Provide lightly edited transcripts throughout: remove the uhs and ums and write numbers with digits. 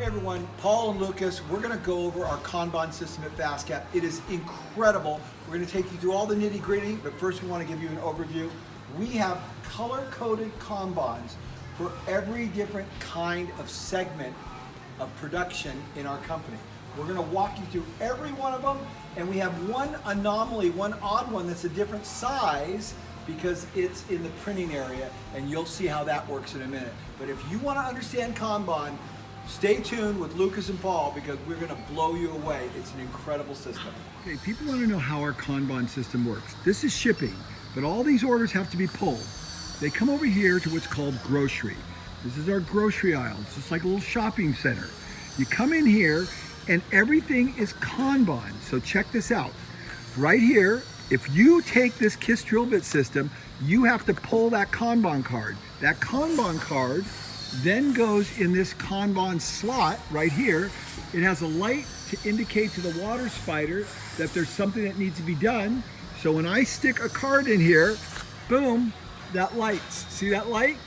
Hey everyone, Paul and Lucas. We're going to go over our Kanban system at FastCap. It is incredible. We're going to take you through all the nitty gritty, but first we want to give you an overview. We have color-coded Kanbans for every different kind of segment of production in our company. We're going to walk you through every one of them, and we have one anomaly, one odd one that's a different size because it's in the printing area, and you'll see how that works in a minute. But if you want to understand Kanban, stay tuned with Lucas and Paul because we're going to blow you away. It's an incredible system. Okay, people want to know how our Kanban system works. This is shipping, but all these orders have to be pulled. They come over here to what's called grocery. This is our grocery aisle. It's just like a little shopping center. You come in here and everything is Kanban. So check this out. Right here, if you take this KISS drill bit system, you have to pull that Kanban card. That Kanban card then goes in this Kanban slot right here. It has a light to indicate to the water spider that there's something that needs to be done. So when I stick a card in here, boom, that lights. See that light?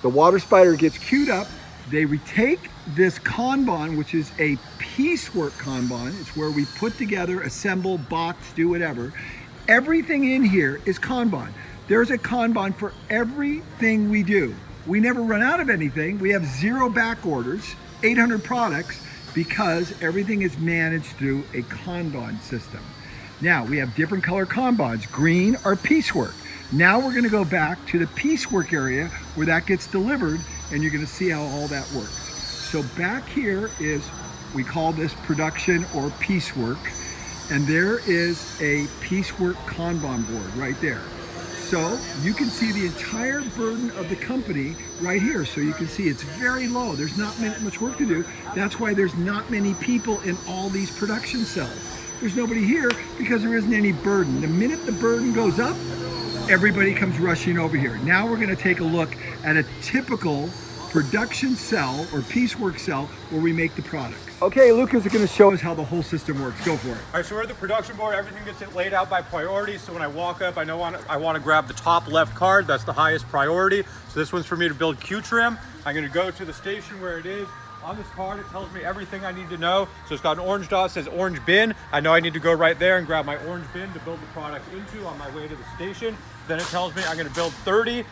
The water spider gets queued up. They retake this Kanban, which is a piecework Kanban. It's where we put together, assemble, box, do whatever. Everything in here is Kanban. There's a Kanban for everything we do. We never run out of anything. We have 0 back orders, 800 products, because everything is managed through a Kanban system. Now, we have different color Kanbans. Green are piecework. Now we're gonna go back to the piecework area where that gets delivered, and you're gonna see how all that works. So back here is, we call this production or piecework, and there is a piecework Kanban board right there. So you can see the entire burden of the company right here. So you can see it's very low. There's not much work to do. That's why there's not many people in all these production cells. There's nobody here because there isn't any burden. The minute the burden goes up, everybody comes rushing over here. Now we're gonna take a look at a typical production cell or piecework cell where we make the products. Okay, Lucas is going to show us how the whole system works. Go for it. All right, so we're at the production board. Everything gets laid out by priority. So when I walk up, I want to grab the top left card. That's the highest priority. So this one's for me to build Q trim. I'm going to go to the station where it is. On this card, it tells me everything I need to know. So it's got an orange dot, says orange bin. I know I need to go right there and grab my orange bin to build the product into on my way to the station. Then it tells me I'm gonna build 30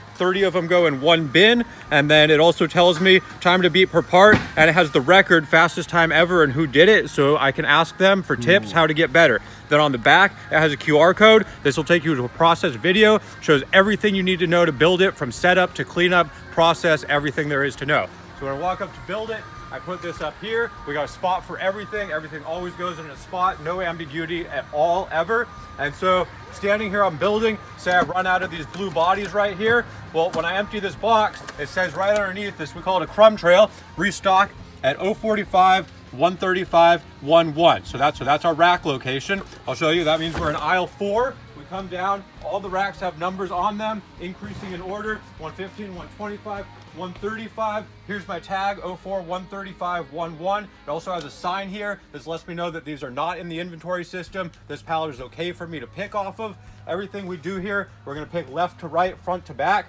of them go in one bin. And then it also tells me time to beat per part, and it has the record, fastest time ever and who did it. So I can ask them for tips, how to get better. Then on the back, it has a QR code. This will take you to a process video, shows everything you need to know to build it from setup to cleanup, process, everything there is to know. So when I walk up to build it, I put this up here. We got a spot for everything. Everything always goes in a spot, no ambiguity at all, ever. And so standing here, I'm building, say I run out of these blue bodies right here. Well, when I empty this box, it says right underneath this, we call it a Crumb Trail, restock at 045, 135, 11. So that's our rack location. I'll show you, that means we're in aisle 4. We come down, all the racks have numbers on them, increasing in order, 115, 125, 135. Here's my tag, 04, 135, 11. It also has a sign here. This lets me know that these are not in the inventory system. This pallet is okay for me to pick off of. Everything we do here, we're gonna pick left to right, front to back.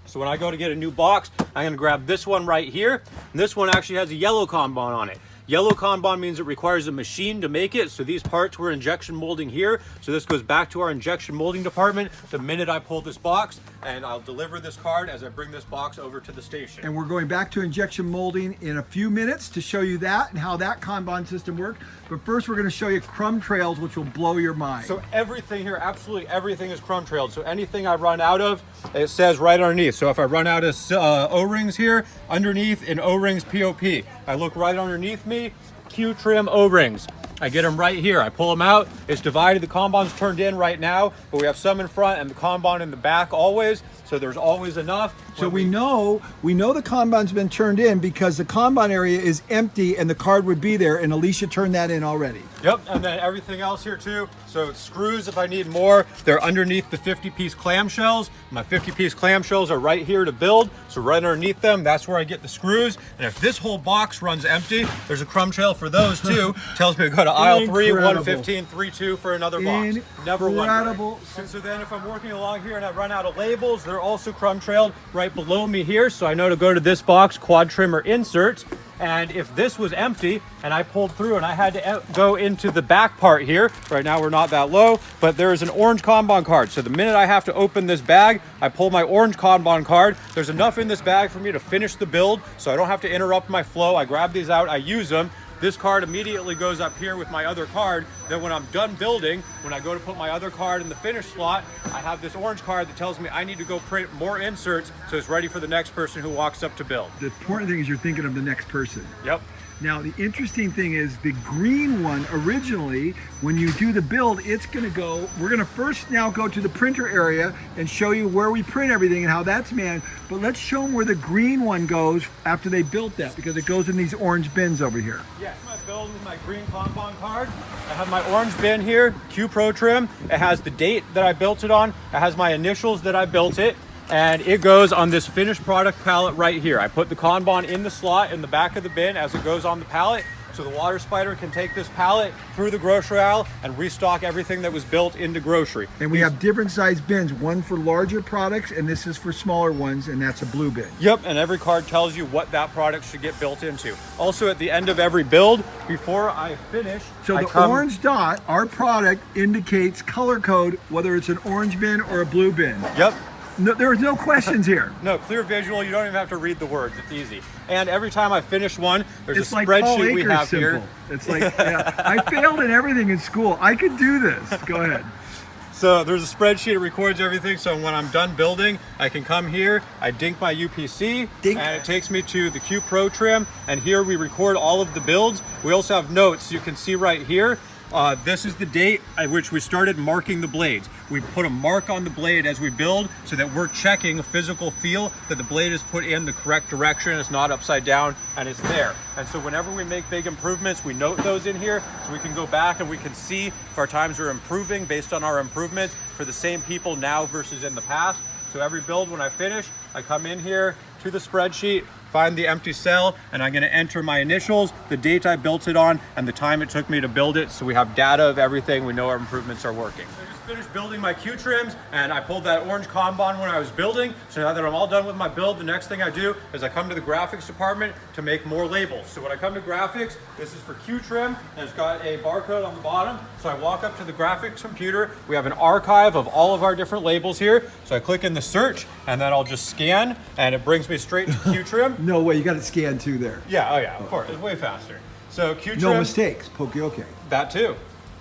So when I go to get a new box, I'm gonna grab this one right here. And this one actually has a yellow Kanban on it. Yellow Kanban means it requires a machine to make it. So these parts we're injection molding here. So this goes back to our injection molding department the minute I pull this box, and I'll deliver this card as I bring this box over to the station. And we're going back to injection molding in a few minutes to show you that and how that Kanban system worked. But first we're going to show you Crumb Trails, which will blow your mind. So everything here, absolutely everything is Crumb Trailed. So anything I run out of, it says right underneath. So if I run out of O-rings here, underneath in O-rings POP, I look right underneath me, Q trim O-rings. I get them right here. I pull them out. It's divided. The Kanban's turned in right now, but we have some in front and the Kanban in the back always. So there's always enough. So we know the Kanban's been turned in because the Kanban area is empty and the card would be there, and Alicia turned that in already. Yep, and then everything else here too. So screws, if I need more, they're underneath the 50-piece clamshells. My 50-piece clamshells are right here to build. So right underneath them, that's where I get the screws. And if this whole box runs empty, there's a Crumb Trail for those too. Tells me to go to aisle 3, 115, 32 for another box. Never wondering. And so then if I'm working along here and I run out of labels, they're also Crumb Trailed right below me here. So I know to go to this box, quad trimmer inserts. And if this was empty and I pulled through and I had to go into the back part here, right now we're not that low, but there is an orange Kanban card. So the minute I have to open this bag, I pull my orange Kanban card. There's enough in this bag for me to finish the build, so I don't have to interrupt my flow. I grab these out, I use them. This card immediately goes up here with my other card. Then when I'm done building, when I go to put my other card in the finish slot, I have this orange card that tells me I need to go print more inserts so it's ready for the next person who walks up to build. The important thing is you're thinking of the next person. Yep. Now, the interesting thing is the green one originally, when you do the build, it's gonna go, we're gonna first now go to the printer area and show you where we print everything and how that's managed, but let's show them where the green one goes after they built that, because it goes in these orange bins over here. Yes, my build with my green Kanban card. I have my orange bin here, Q Pro trim. It has the date that I built it on. It has my initials that I built it. And it goes on this finished product pallet right here. I put the Kanban in the slot in the back of the bin as it goes on the pallet, so the water spider can take this pallet through the grocery aisle and restock everything that was built into grocery. And we have different size bins, one for larger products and this is for smaller ones, and that's a blue bin. Yep, and every card tells you what that product should get built into. Also, at the end of every build, before I finish, So the orange dot, our product, indicates color code, whether it's an orange bin or a blue bin. Yep. No, there are no questions here. No, clear visual, you don't even have to read the words, it's easy. And every time I finish one, there's It's a like Paul spreadsheet we Akers have simple. here. It's like, yeah, I failed in everything in school. I could do this. Go ahead. So there's a spreadsheet, it records everything, so when I'm done building, I can come here, I dink my UPC, Dink. and it takes me to the Q Pro trim, and here we record all of the builds. We also have notes, you can see right here. This is the date at which we started marking the blades. We put a mark on the blade as we build so that we're checking a physical feel that the blade is put in the correct direction, it's not upside down, and it's there. And so whenever we make big improvements, we note those in here so we can go back and we can see if our times are improving based on our improvements for the same people now versus in the past. So every build when I finish, I come in here to the spreadsheet, find the empty cell, and I'm gonna enter my initials, the date I built it on, and the time it took me to build it, so we have data of everything, we know our improvements are working. I just finished building my Q trims, and I pulled that orange Kanban when I was building, so now that I'm all done with my build, the next thing I do is I come to the graphics department to make more labels. So when I come to graphics, this is for Q trim, and it's got a barcode on the bottom, so I walk up to the graphics computer, we have an archive of all of our different labels here, so I click in the search, and then I'll just scan, and it brings me straight to Q trim. No way, you got it scanned too there. Yeah, oh yeah, of course, it's way faster. So Q trim, No mistakes, okay. that too.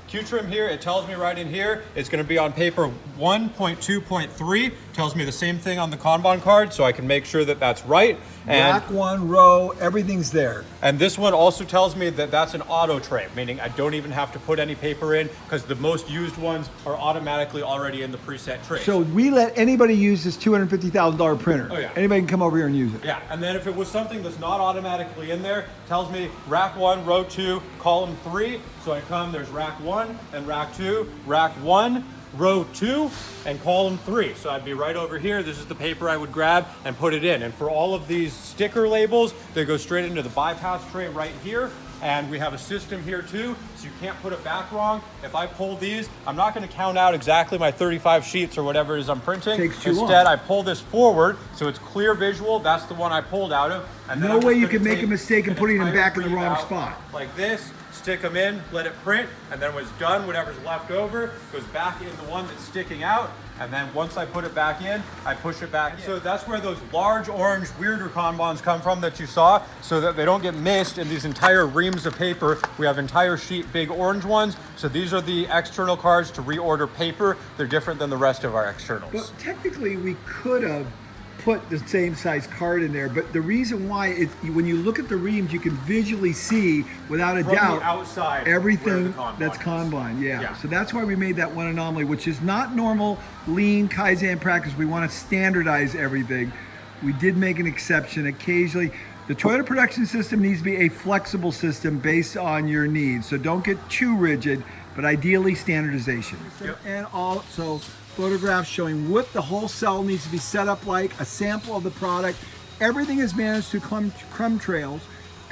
Q trim here, it tells me right in here, it's gonna be on paper 1.2.3, tells me the same thing on the Kanban card, so I can make sure that that's right. And, Rack one, row, everything's there. and this one also tells me that that's an auto tray, meaning I don't even have to put any paper in because the most used ones are automatically already in the preset trays. So we let anybody use this $250,000 printer. Oh, yeah. Anybody can come over here and use it. Yeah, and then if it was something that's not automatically in there, it tells me rack 1, row 2, column 3. So I come, there's rack 1 and rack 2, rack 1, row 2, and column 3. So I'd be right over here. This is the paper I would grab and put it in. And for all of these sticker labels, they go straight into the bypass tray right here. And we have a system here too, so you can't put it back wrong. If I pull these, I'm not gonna count out exactly my 35 sheets or whatever it is I'm printing. Takes too long. Instead, I pull this forward, so it's clear visual. That's the one I pulled out of. And then No I'm just way you gonna can make a take mistake in an putting them entire back in the brief wrong out spot. Like this, stick them in, let it print, and then when it's done, whatever's left over goes back in the one that's sticking out. And then once I put it back in, I push it back in. So that's where those large orange weirder Kanbans come from that you saw, so that they don't get missed in these entire reams of paper. We have entire sheet big orange ones. So these are the external cards to reorder paper. They're different than the rest of our externals. Well, technically we could have put the same size card in there, but the reason why when you look at the reams, you can visually see without a From the doubt outside, where everything the Kanban that's is. Kanban. Yeah. So that's why we made that one anomaly, which is not normal lean Kaizen practice. We want to standardize everything. We did make an exception occasionally. The Toyota production system needs to be a flexible system based on your needs. So don't get too rigid, but ideally standardization. Yep. And also photographs showing what the whole cell needs to be set up like, a sample of the product. Everything is managed through Crumb Trails.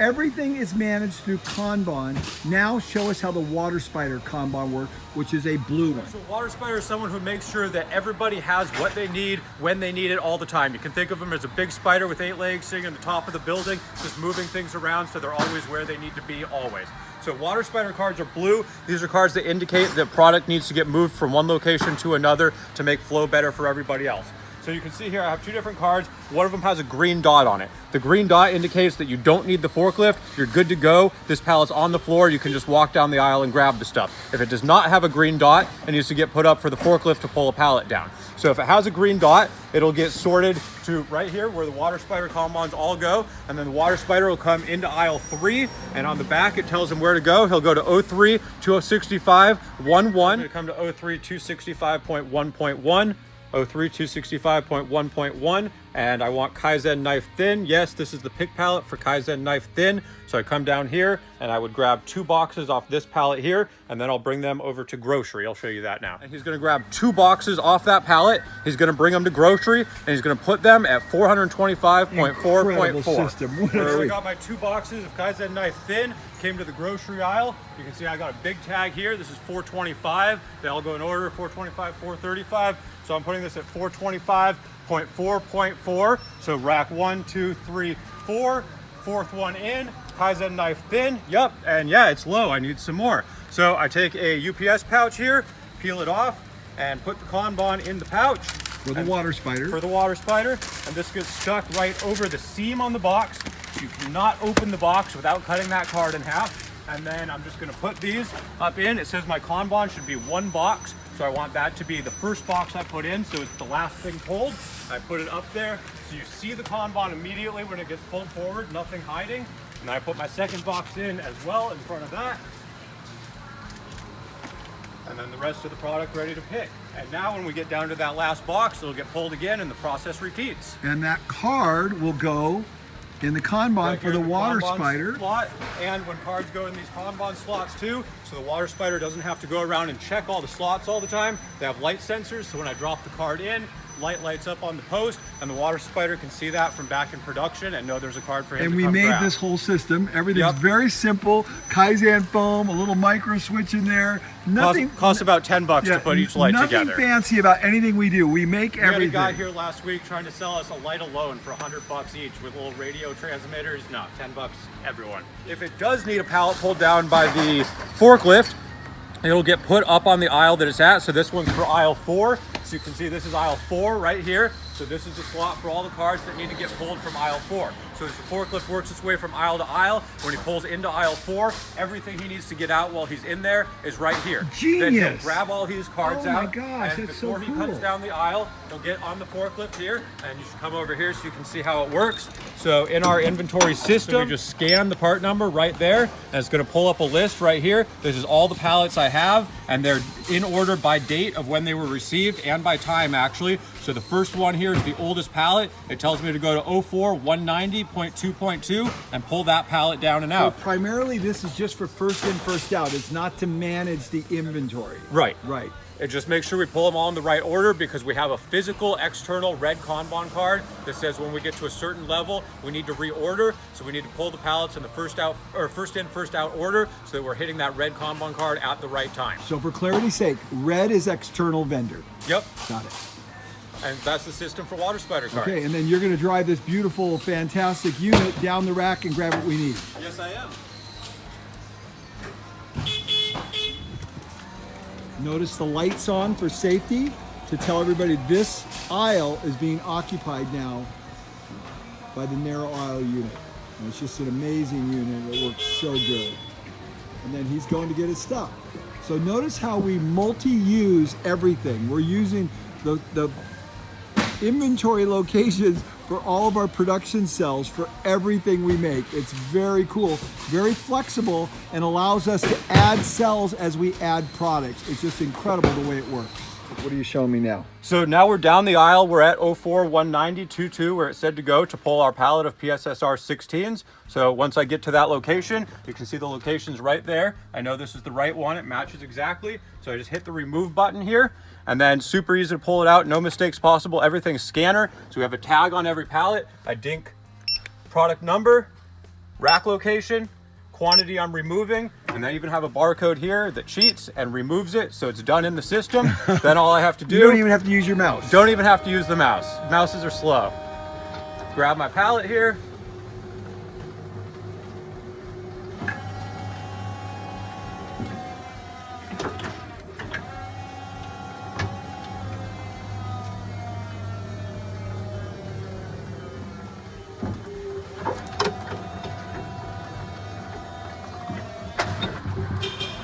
everything is managed through Kanban. Now show us how the water spider Kanban works, which is a blue one. So water spider is someone who makes sure that everybody has what they need when they need it all the time. You can think of them as a big spider with 8 legs sitting on the top of the building, just moving things around so they're always where they need to be always. So water spider cards are blue. These are cards that indicate that product needs to get moved from one location to another to make flow better for everybody else. So you can see here, I have 2 different cards. One of them has a green dot on it. The green dot indicates that you don't need the forklift. You're good to go. This pallet's on the floor. You can just walk down the aisle and grab the stuff. If it does not have a green dot, it needs to get put up for the forklift to pull a pallet down. So if it has a green dot, it'll get sorted to right here where the water spider Kanbans all go. And then the water spider will come into aisle 3. And on the back, it tells him where to go. He'll go to 03 265 11. He'll come to 03 265.1.1. 03 265.1.1, and I want Kaizen knife thin. Yes, this is the pick pallet for Kaizen knife thin. So I come down here and I would grab 2 boxes off this pallet here, and then I'll bring them over to grocery. I'll show you that now. And he's gonna grab 2 boxes off that pallet. He's gonna bring them to grocery, and he's gonna put them at 425.4.4. System. What are So I we? got my 2 boxes of Kaizen knife thin, came to the grocery aisle. You can see I got a big tag here. This is 425. They all go in order, 425, 435. So I'm putting this at 425.4.4. So rack 1, 2, 3, 4. 4th one in, Kaizen knife thin. Yep, and yeah, it's low. I need some more. So I take a UPS pouch here, peel it off, and put the Kanban in the pouch. For the water spider. For the water spider. And this gets stuck right over the seam on the box. You cannot open the box without cutting that card in half. And then I'm just gonna put these up in. It says my Kanban should be 1 box. So I want that to be the first box I put in, so it's the last thing pulled. I put it up there, so you see the Kanban immediately when it gets pulled forward, nothing hiding. And I put my second box in as well in front of that. And then the rest of the product ready to pick. And now when we get down to that last box, it'll get pulled again and the process repeats. And that card will go in the Kanban Right for here the in water Kanban spider. slot. And when cards go in these Kanban slots too, so the water spider doesn't have to go around and check all the slots all the time. They have light sensors, so when I drop the card in, light lights up on the post, and the water spider can see that from back in production and know there's a card for him And to we come made grab. this whole system. Everything's Yep. very simple. Kaizen foam, a little micro switch in there. Nothing Costs about $10 to put each light nothing together. fancy about anything we do. We make We had a everything. guy here last week trying to sell us a light alone for $100 each with little radio transmitters. No, $10 everyone. If it does need a pallet pulled down by the forklift, it'll get put up on the aisle that it's at. So this one's for aisle 4. So you can see this is aisle 4 right here. So this is the slot for all the cards that need to get pulled from aisle 4. So as the forklift works its way from aisle to aisle, when he pulls into aisle 4, everything he needs to get out while he's in there is right here. Then he'll Genius. grab all his cards Oh my out, gosh, and that's so before he cool. comes down the aisle, he'll get on the forklift here, and you should come over here so you can see how it works. So in our inventory system, we just scan the part number right there, and it's going to pull up a list right here. This is all the pallets I have, and they're in order by date of when they were received and by time actually. So the first one here is the oldest pallet. It tells me to go to 04 190.2.2 and pull that pallet down and So out. primarily this is just for first in, first out. It's not to manage the inventory. Right. Right. And just make sure we pull them all in the right order, because we have a physical external red Kanban card that says when we get to a certain level, we need to reorder. So we need to pull the pallets in the first out or first in, first out order so that we're hitting that red Kanban card at the right time. So for clarity's sake, red is external vendor. Yep. Got it. And that's the system for water spider cards. Okay, and then you're going to drive this beautiful, fantastic unit down the rack and grab what we need. Yes, I am. Notice the lights on for safety to tell everybody this aisle is being occupied now by the narrow aisle unit. And it's just an amazing unit. It works so good. And then he's going to get his stuff. So notice how we multi-use everything. We're using the inventory locations for all of our production cells for everything we make. It's very cool, very flexible, and allows us to add cells as we add products. It's just incredible the way it works. What are you showing me now? So now we're down the aisle. We're at 04 190.22 where it said to go to pull our pallet of PSSR 16s. So once I get to that location, you can see the location's right there. I know this is the right one. It matches exactly. So I just hit the remove button here, and then super easy to pull it out. No mistakes possible. Everything's scanner. So we have a tag on every pallet. I dink product number, rack location, quantity I'm removing, and I even have a barcode here that cheats and removes it, so it's done in the system. Then all I have to do... You don't even have to use your mouse. Don't even have to use the mouse. Mouses are slow. Grab my pallet here.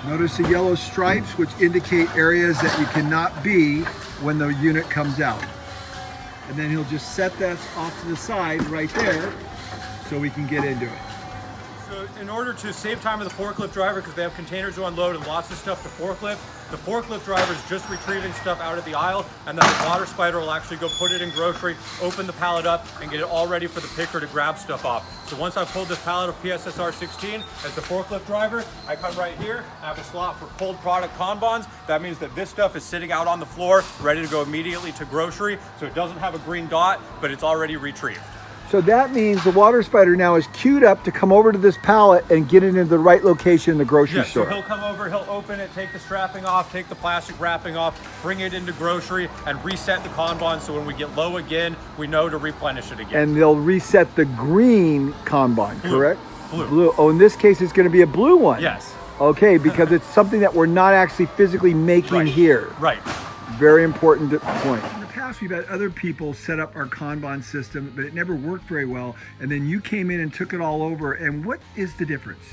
Notice the yellow stripes, which indicate areas that you cannot be when the unit comes out. And then he'll just set that off to the side right there so we can get into it. So in order to save time of the forklift driver, because they have containers to unload and lots of stuff to forklift, the forklift driver is just retrieving stuff out of the aisle, and then the water spider will actually go put it in grocery, open the pallet up, and get it all ready for the picker to grab stuff off. So once I've pulled this pallet of PSSR 16 as the forklift driver, I come right here, I have a slot for cold product Kanbans. That means that this stuff is sitting out on the floor, ready to go immediately to grocery, so it doesn't have a green dot, but it's already retrieved. So that means the water spider now is queued up to come over to this pallet and get it into the right location in the grocery store. So he'll come over, he'll open it, take the strapping off, take the plastic wrapping off, bring it into grocery, and reset the Kanban, so when we get low again, we know to replenish it again. And they'll reset the green Kanban, correct? Blue. Oh, in this case, it's going to be a blue one. Yes. Okay, because it's something that we're not actually physically making here. Right. Very important point. In the past, we've had other people set up our Kanban system, but it never worked very well. And then you came in and took it all over. And what is the difference?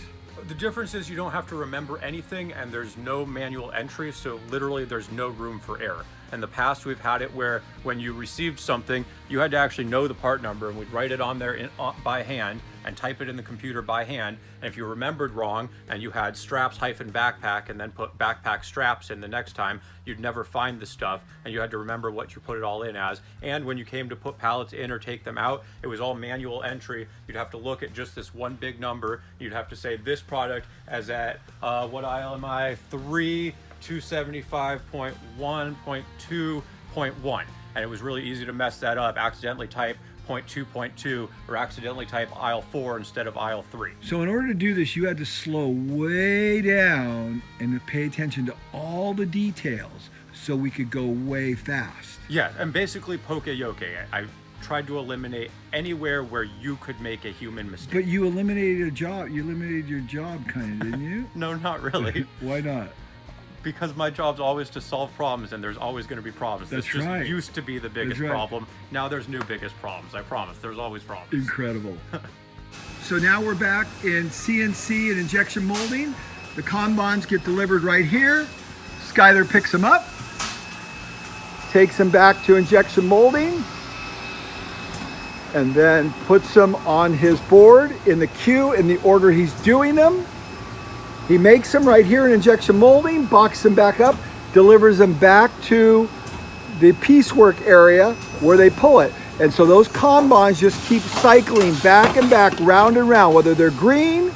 The difference is you don't have to remember anything, and there's no manual entry, so literally there's no room for error. In the past, we've had it where when you received something, you had to actually know the part number, and we'd write it on there by hand and type it in the computer by hand. And if you remembered wrong and you had straps hyphen backpack and then put backpack straps in the next time, you'd never find the stuff, and you had to remember what you put it all in as. And when you came to put pallets in or take them out, it was all manual entry. You'd have to look at just this one big number. You'd have to say this product as at what aisle am I? 275.1.2.1. And it was really easy to mess that up, accidentally type 0.2.2 or accidentally type aisle 4 instead of aisle 3. So in order to do this, you had to slow way down and pay attention to all the details so we could go way fast. Yeah, and basically poke-yoke. I tried to eliminate anywhere where you could make a human mistake. But you eliminated a job. You eliminated your job, kind of, didn't you? No, not really. Why not? Because my job's always to solve problems, and there's always going to be problems. That's just right. Used to be the biggest That's right. problem. Now there's new biggest problems. I promise. There's always problems. Incredible. So now we're back in CNC and injection molding. The Kanbans get delivered right here. Skyler picks them up, takes them back to injection molding, and then puts them on his board in the queue in the order he's doing them. He makes them right here in injection molding, boxes them back up, delivers them back to the piecework area where they pull it. And so those Kanbans just keep cycling back and back, round and round, whether they're green,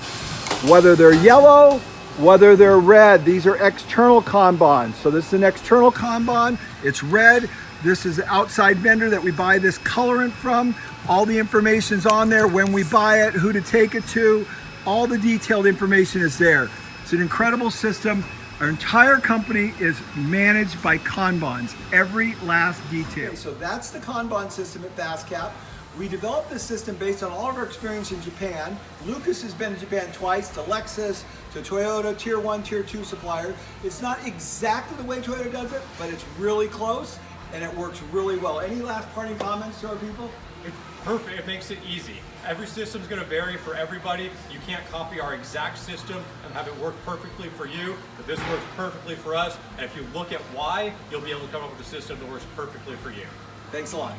whether they're yellow, whether they're red. These are external Kanbans. So this is an external Kanban. It's red. This is the outside vendor that we buy this colorant from. All the information's on there, when we buy it, who to take it to. All the detailed information is there. It's an incredible system. Our entire company is managed by Kanbans, every last detail. Okay, so that's the Kanban system at FastCap. We developed this system based on all of our experience in Japan. Lucas has been to Japan twice, to Lexus, to Toyota, tier 1, tier 2 supplier. It's not exactly the way Toyota does it, but it's really close and it works really well. Any last parting comments to our people? It's perfect. It makes it easy. Every system's going to vary for everybody. You can't copy our exact system and have it work perfectly for you, but this works perfectly for us. And if you look at why, you'll be able to come up with a system that works perfectly for you. Thanks a lot.